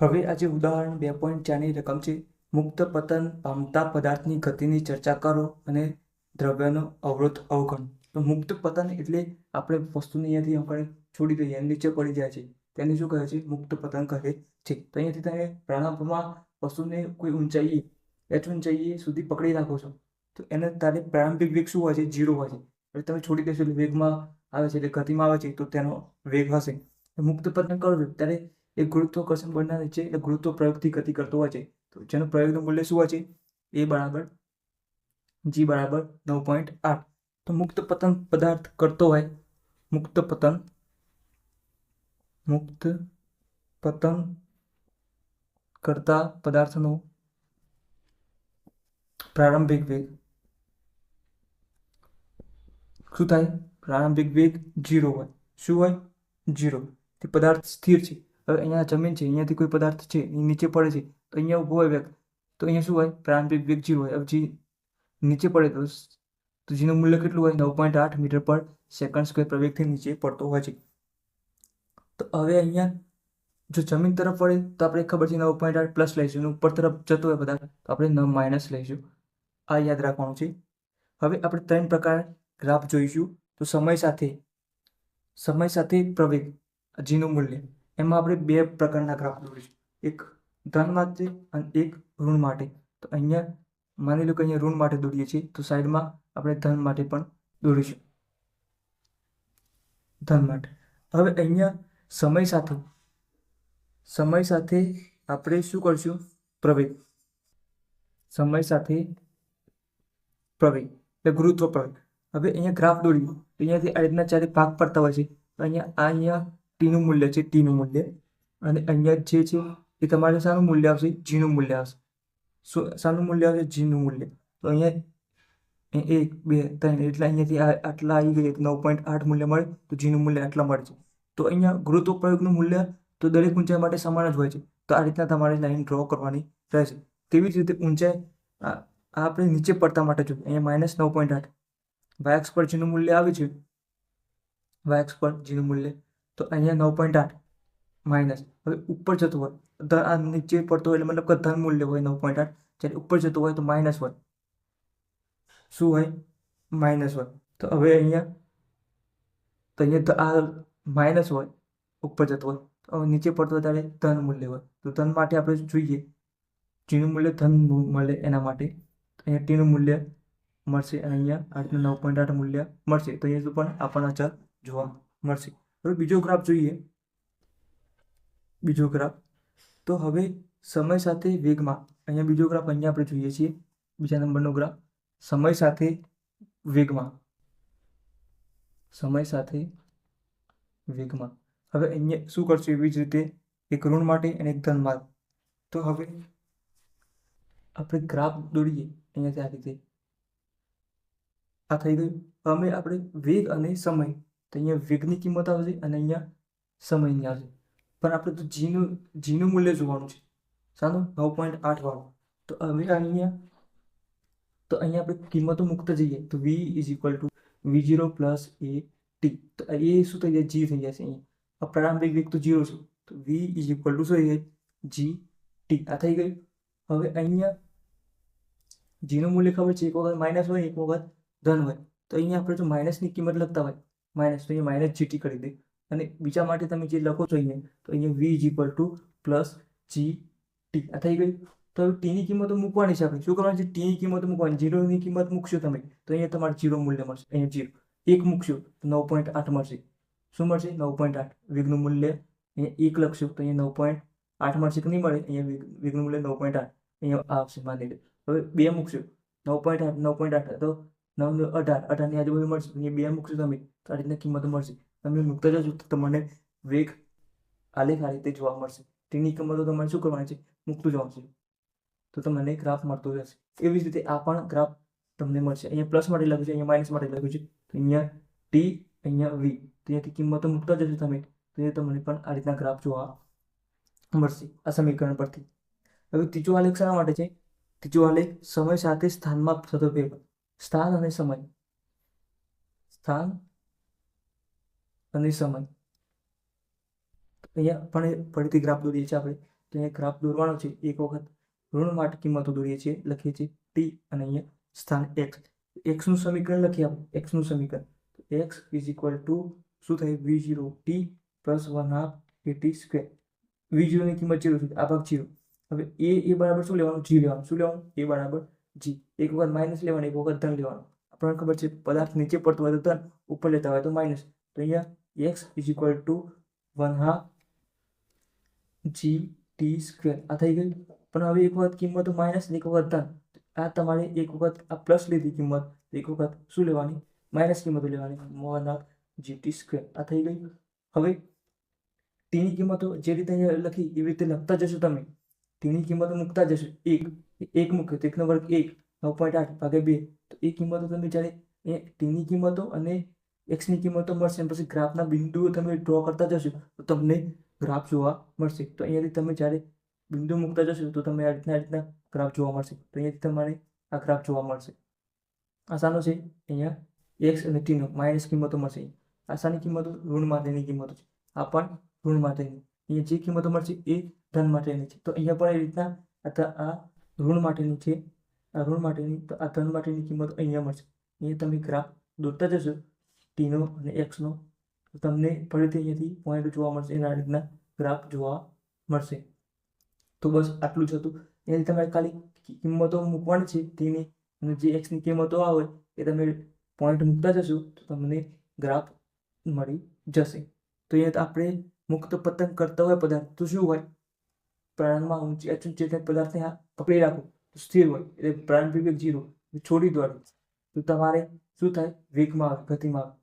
હવે આજે ઉદાહરણ 2.4ની રકમ છે. મુક્ત પતન પામતા પદાર્થની ગતિની ચર્ચા કરો અને દ્રવ્યનો અવરોધ અવગણો. તો મુક્ત પતન એટલે આપણે વસ્તુને અહીંયાથી આપણે છોડી દઈએ અને નીચે પડી જાય છે તેને શું કહે છે? મુક્ત પતન કહે છે. તો અહીંયાથી તમે પ્રારંભમાં વસ્તુને કોઈ ઊંચાઈએ h ઊંચાઈએ સુધી પકડી રાખો છો તો એને તારે પ્રારંભિક વેગ શું હોય છે? 0 હોય છે. એટલે તમે છોડી દેશો એટલે વેગમાં આવે છે, એટલે ગતિમાં આવે છે તો તેનો વેગ હશે. મુક્ત પતન કરો ત્યારે એ ગુરુત્વાકર્ષણ બળના નીચે એટલે ગુરુત્વ પ્રયોગથી ગતિ કરતો હોય છે. તો જેનું પ્રયોગનું મૂલ્ય શું હોય છે? એ બરાબર g બરાબર 9.8. તો મુક્ત પતન પદાર્થ કરતો હોય મુક્ત પતન કરતા પદાર્થનો પ્રારંભિક વેગ શું થાય? પ્રારંભિક વેગ 0 હોય. શું હોય? 0. તે પદાર્થ સ્થિર છે. હવે અહીંયા જમીન છે, અહીંયાથી કોઈ પદાર્થ છે એ નીચે પડે છે તો અહીંયા ઊભો હોય વેગ તો અહીંયા શું હોય? પ્રારંભિક વેગ 0 હોય. હવે જે નીચે પડે તો જેનું મૂલ્ય કેટલું હોય? 9.8 મીટર પર સેકન્ડ સ્ક્વેર પ્રવેગથી નીચે પડતો હોય છે. તો હવે અહીંયા જો જમીન તરફ પડે તો આપણે ખબર છે 9.8 પ્લસ લઈશું અને ઉપર તરફ જતો હોય પદાર્થ તો આપણે માઇનસ લઈશું. આ યાદ રાખવાનું છે. હવે આપણે 3 પ્રકાર ગ્રાફ જોઈશું. તો સમય સાથે પ્રવેગ જીનું મૂલ્ય, એમાં આપણે 2 પ્રકારના ગ્રાફ દોરીશું. એક ધન માટે અને એક ઋણ માટે. તો અહીંયા માની લો કે અહીંયા ઋણ માટે દોરીએ છીએ તો સાઈડમાં આપણે ધન માટે પણ દોરીશું. ધન માટે. હવે અહીંયા સમય સાથે આપણે શું કરશું? પ્રવેગ. સમય સાથે પ્રવેગ એટલે ગુરુત્વ પ્રવેગ. હવે અહીંયા ગ્રાફ દોરીએ તો અહીંયાથી આ રીતના ચારે ભાગ પડતા હોય છે. તો અહીંયા ટીનું મૂલ્ય છે, ટીનું મૂલ્ય, અને અહીંયા જે છે એ તમારે શાનું મૂલ્ય આવશે? જીનું મૂલ્ય આવશે. શાનું મૂલ્ય આવશે? જીનું મૂલ્ય. તો અહીંયા 1 2 3 એટલે અહીંયાથી આટલા આવી ગઈ 9.8 મૂલ્ય મળે તો જીનું મૂલ્ય આટલા મળે છે. તો અહીંયા ગુરુત્વ પ્રયોગનું મૂલ્ય તો દરેક ઊંચાઈ માટે સમાન જ હોય છે. તો આ રીતના તમારે લાઈન ડ્રો કરવાની રહેશે. તેવી જ રીતે ઊંચાઈ આપણે નીચે પડતા માટે જોઈએ. અહીંયા -9.8 વાયએક્સ પર જીનું મૂલ્ય આવે છે. વાયએક્સ પર જીનું મૂલ્ય તો અહીંયા 9.8 માઇનસ. હવે ઉપર જતું હોય આ નીચે પડતો હોય એટલે મતલબ કે ધન મૂલ્ય હોય 9.8, જ્યારે ઉપર જતું હોય તો માઇનસ હોય. શું હોય? માઇનસ હોય. તો હવે અહીંયા આ માઇનસ હોય, ઉપર જતો હોય તો નીચે પડતો હોય ત્યારે ધન મૂલ્ય હોય. તો ધન માટે આપણે જોઈએ જીનું મૂલ્ય ધન મળે એના માટે અહીંયા ટીનું મૂલ્ય મળશે અને અહીંયા 9.8 મૂલ્ય મળશે. તો અહીંયા પણ આપણને અચળ જોવા મળશે. હવે બીજો ગ્રાફ જોઈએ. બીજો ગ્રાફ તો હવે સમય સાથે વેગમાં અહીંયા બીજો ગ્રાફ અહીંયા આપણે જોઈએ છીએ. બીજા નંબરનો ગ્રાફ સમય સાથે વેગમાં. હવે અહીંયા શું કરશું? એવી જ રીતે એક ઋણ માટે અને એક ધન માટે. તો હવે આપણે ગ્રાફ દોરીએ અહીંયાથી આ રીતે. આ થઈ ગયું. હવે આપણે વેગ અને સમય, તો અહીંયા વેગની કિંમત આવશે અને અહીંયા સમયની આવશે. પણ આપણે તો જીનું મૂલ્ય જોવાનું છે. શાનું? 9.8 વાળું. તો હવે અહીંયા આપણે કિંમતો મૂકતા જઈએ તો v = v0 + at. તો એ શું થઈ જાય? g થઈ જશે. અહીંયા પ્રારંભિક વેગ તો 0 છે તો v = શું થઈ જાય? gt. આ થઈ ગયું. હવે અહીંયા જીનું મૂલ્ય ખબર છે, એક વખત માઇનસ હોય એક વખત ધન હોય. તો અહીંયા આપણે જો માઇનસની કિંમત લખતા હોય માઇનસ તો અહીંયા -gt કરી દે. અને બીજા માટે તમે જે લખો છો અહીંયા તો અહીંયા v = +gt. આ થઈ ગયું. તો હવે ટીની કિંમતો મૂકવાની છે. આપણે શું કરવાનું છે? ટીની કિંમત મૂકવાની. 0ની કિંમત મૂકશો તમે તો અહીંયા તમારે 0 મૂલ્ય મળશે. અહીંયા 0 1 મૂકશો તો 9.8 મળશે. શું મળશે? 9.8. વેગનું મૂલ્ય અહીંયા 1 લખશો તો અહીંયા 9.8 મળશે કે નહીં મળે? અહીંયા વેગનું મૂલ્ય 9.8 અહીંયા આવશે માની લો. હવે 2 મૂકશો 9.8 તો 9 18 ની આજુબાજુ મળશે. અહીંયા 2 મૂકશો તમે તો આ રીતના કિંમતો મળશે. તમે મૂકતા જશો તો તમને વેગ આલેખ આ રીતે જોવા મળશે. તેની કિંમતો તમારે શું કરવાની છે? મૂકતું જવાનું છે. તો તમને ગ્રાફ મળતો રહેશે. એવી જ રીતે આ પણ ગ્રાફ તમને મળશે. અહીંયા પ્લસ માટે લખ્યું છે, અહીંયા માઇનસ માટે લખ્યું છે. તો અહીંયા ટી, અહીંયા વી. તો અહીંયાથી કિંમતો મૂકતા જશો તમે તો એ તમને પણ આ રીતના ગ્રાફ જોવા મળશે આ સમીકરણ પરથી. હવે ત્રીજો આલેખ શા માટે છે? ત્રીજો આલેખ સમય સાથે સ્થાનમાં થતો ફેરફાર. સ્થાન અને સમય. અહીંયા પણ ફરીથી ગ્રાફ દોરીએ છીએ આપણે. તો તો અહીંયા ગ્રાફ દોરવાનો છે. એક વખત ઋણ માટે કિંમતો દોરીએ છીએ, લખીએ છીએ ટી અને અહીંયા સ્થાન એક્સ. એક્સનું સમીકરણ લખીએ આપણે. એક્સનું સમીકરણ એક્સ ઇઝ ઇક્વલ ટુ શું થાય V0 T plus 1/2 AT square. V0 ની કિંમત 0 છે, આ ભાગ 0. હવે એ બરાબર શું લેવાનું? G લેવાનું. શું લેવાનું? એ બરાબર G. એક વખત માઇનસ લેવાનું, એક વખત ધન લેવાનું. આપણને ખબર છે પદાર્થ નીચે પડતો હોય તો ધન, ઉપર લેતા હોય તો માઇનસ. તો અહીંયા x is equal to 1/2 GT square. આ થઈ ગયું. પણ હવે એક વખત કિંમતો માઇનસ, એક વખત ધન. આ તમારે એક વખત આ પ્લસ લીધી કિંમત, એક વખત શું લેવાની? માઇનસ કિંમતો લેવાની. 1/2 GT સ્ક્વેર. આ થઈ ગયું. હવે ટીની કિંમતો જે રીતે અહીંયા લખી એવી રીતે લખતા જશો તમે. ટીની કિંમતો મૂકતા જશો. એક મૂક્યો તો 1 નો વર્ગ 1, 9.8 ભાગ્યા 2. તો એ કિંમતો તમે જ્યારે એ ટીની કિંમતો અને એક્સની કિંમતો મળશે, પછી ગ્રાફના બિંદુઓ તમે ડ્રો કરતા જશો તો તમને ગ્રાફ જોવા મળશે. તો અહીંયાથી તમે જ્યારે બિંદુ મૂકતા જશો તો તમે આ રીતના ગ્રાફ જોવા મળશે. તો અહીંયાથી તમારે આ ગ્રાફ જોવા મળશે. આસાનો છે. અહીંયા એક્સ અને ટીનો માઇનસ કિંમતો મળશે. આસાની કિંમતો ઋણ માટેની કિંમતો છે. આ પણ ઋણ માટેની. અહીંયા જે કિંમતો મળશે એ ધન માટેની છે. તો અહીંયા પણ એ રીતના આ ઋણ માટેની છે, આ ઋણ માટેની. તો આ ધન માટેની કિંમત અહીંયા મળશે. અહીંયા તમે ગ્રાફ દોરતા જશો ટીનો અને એક્સનો, તો તમને ફરીથી અહીંયાથી પોઈન્ટ જોવા મળશે. એના રીતના ગ્રાફ જોવા મળશે. તો બસ આટલું જ હતું. એની તમારે ખાલી કિંમતો મૂકવાની છે ટીની, અને જે એક્સની કિંમતો આવે એ તમે પોઈન્ટ મૂકતા જશો તો તમને ગ્રાફ મળી જશે. તો અહીંયા આપણે મુક્ત પતન કરતા હોય પદાર્થ તો શું હોય? પ્રારંભમાં ઊંચી અચૂંચી પદાર્થને પકડી રાખો તો સ્થિર હોય, એટલે પ્રારંભિક વેગ 0. છોડી દો તો તમારે શું થાય? વેગમાં આવે, ગતિમાં આવે.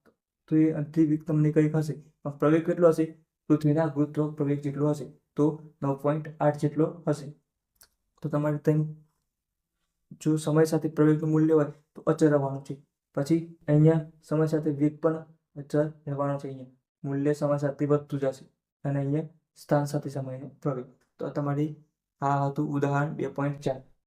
તો એ અંતિમ વેગ તમને કંઈક હશે. પણ પ્રવેગ કેટલો હશે? પૃથ્વીના ગુરુત્વ પ્રવેગ જેટલો હશે, તો 9.8 જેટલો હશે. તો તમારે તેમ જો સમય સાથે પ્રવેગનું મૂલ્ય હોય તો અચળ રહેવાનું છે. પછી અહીંયા સમય સાથે વેગ પણ અચળ રહેવાનો છે. અહીંયા મૂલ્ય સમય સાથે વધતું જશે, અને અહીંયા સ્થાન સાથે સમયનો પ્રવેગ. તો તમારી આ હતું ઉદાહરણ 2.4.